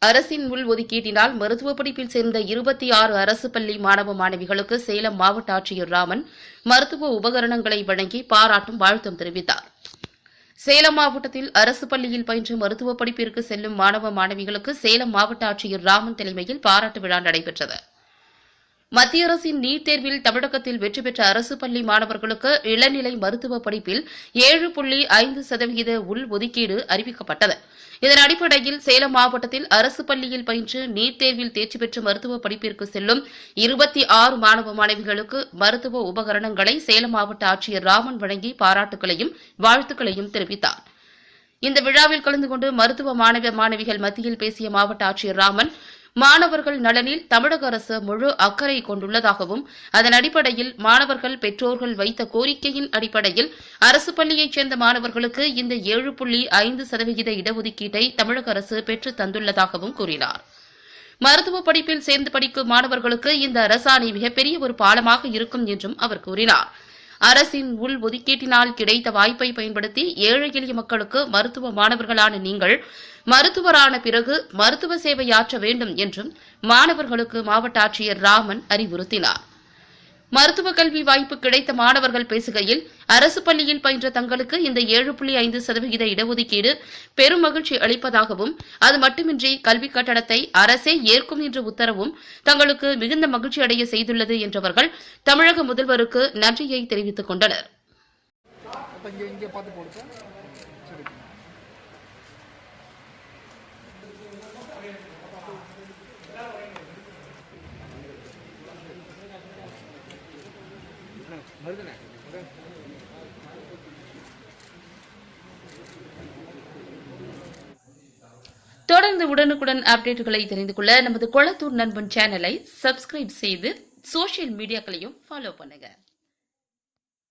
அரசின் உள் ஒதுக்கீட்டினால் மருத்துவ படிப்பில் சேர்ந்த 26 அரசு பள்ளி மாணவ மாணவிகளுக்கு சேலம் மாவட்ட ஆட்சியர் ராமன் மருத்துவ உபகரணங்களை வழங்கி பாராட்டும் வாழ்த்தும் தெரிவித்தார். சேலம் மாவட்டத்தில் அரசு பள்ளியில் பயின்று மருத்துவ படிப்பிற்கு செல்லும் மாணவ மாணவிகளுக்கு சேலம் மாவட்ட ஆட்சியர் ராமன் தலைமையில் பாராட்டு விழா நடைபெற்றது. மத்திய அரசின் நீட் தேர்வில் தமிழகத்தில் வெற்றி பெற்ற அரசு பள்ளி மாணவர்களுக்கு இளநிலை மருத்துவ படிப்பில் 7.5% உள் ஒதுக்கீடு அறிவிக்கப்பட்டது. இதன் அடிப்படையில் சேலம் மாவட்டத்தில் அரசு பள்ளியில் பயின்று நீட் தேர்வில் தேர்ச்சி பெற்று மருத்துவ படிப்பிற்கு செல்லும் 26 மாணவ மாணவிகளுக்கு மருத்துவ உபகரணங்களை சேலம் மாவட்ட ஆட்சியர் ராமன் வழங்கி பாராட்டுகளையும் வாழ்த்துக்களையும் தெரிவித்தார். இந்த விழாவில் கலந்து கொண்டு மருத்துவ மாணவ மாணவிகள் மத்தியில் பேசிய மாவட்ட ஆட்சியர் ராமன், மாணவர்கள் நலனில் தமிழக அரசு முழு அக்கறை கொண்டுள்ளதாகவும் அதன் அடிப்படையில் மாணவர்கள் பெற்றோர்கள் வைத்த கோரிக்கையின் அடிப்படையில் அரசு பள்ளியைச் சேர்ந்த மாணவர்களுக்கு இந்த 7.5% இடஒதுக்கீட்டை தமிழக அரசு பெற்றுத் தந்துள்ளதாகவும் கூறினார். மருத்துவ படிப்பில் சேர்ந்து படிக்கும் மாணவர்களுக்கு இந்த அரசாணை மிகப்பெரிய ஒரு பாலமாக இருக்கும் என்றும் அவர் கூறினார். அரசின் உள் ஒதுக்கீட்டினால் கிடைத்த வாய்ப்பை பயன்படுத்தி ஏழை எளிய மக்களுக்கு மருத்துவ மாணவர்களான நீங்கள் மருத்துவரான பிறகு மருத்துவ சேவையாற்ற வேண்டும் என்றும் மாணவர்களுக்கு மாவட்ட ஆட்சியர் ராமன் அறிவுறுத்தினார். மருத்துவ கல்வி வாய்ப்பு கிடைத்த மாணவர்கள் பேசுகையில், அரசு பள்ளியில் பயின்ற தங்களுக்கு இந்த 7.5% இடஒதுக்கீடு பெரும் மகிழ்ச்சி அளிப்பதாகவும் அது மட்டுமின்றி கல்விக் கட்டணத்தை அரசே ஏற்கும் என்ற உத்தரவும் தங்களுக்கு மிகுந்த மகிழ்ச்சி அடைய செய்துள்ளது என்றவர்கள் தமிழக முதல்வருக்கு நன்றியை தெரிவித்துக் கொண்டனர். தொடர்ந்து உடனுக்குடன் அப்டேட்டுகளை தெரிந்து கொள்ள நமது கொளத்தூர் நண்பன் சேனலை சப்ஸ்கிரைப் செய்து சோசியல் மீடியாக்களையும் ஃபாலோ பண்ணுங்க.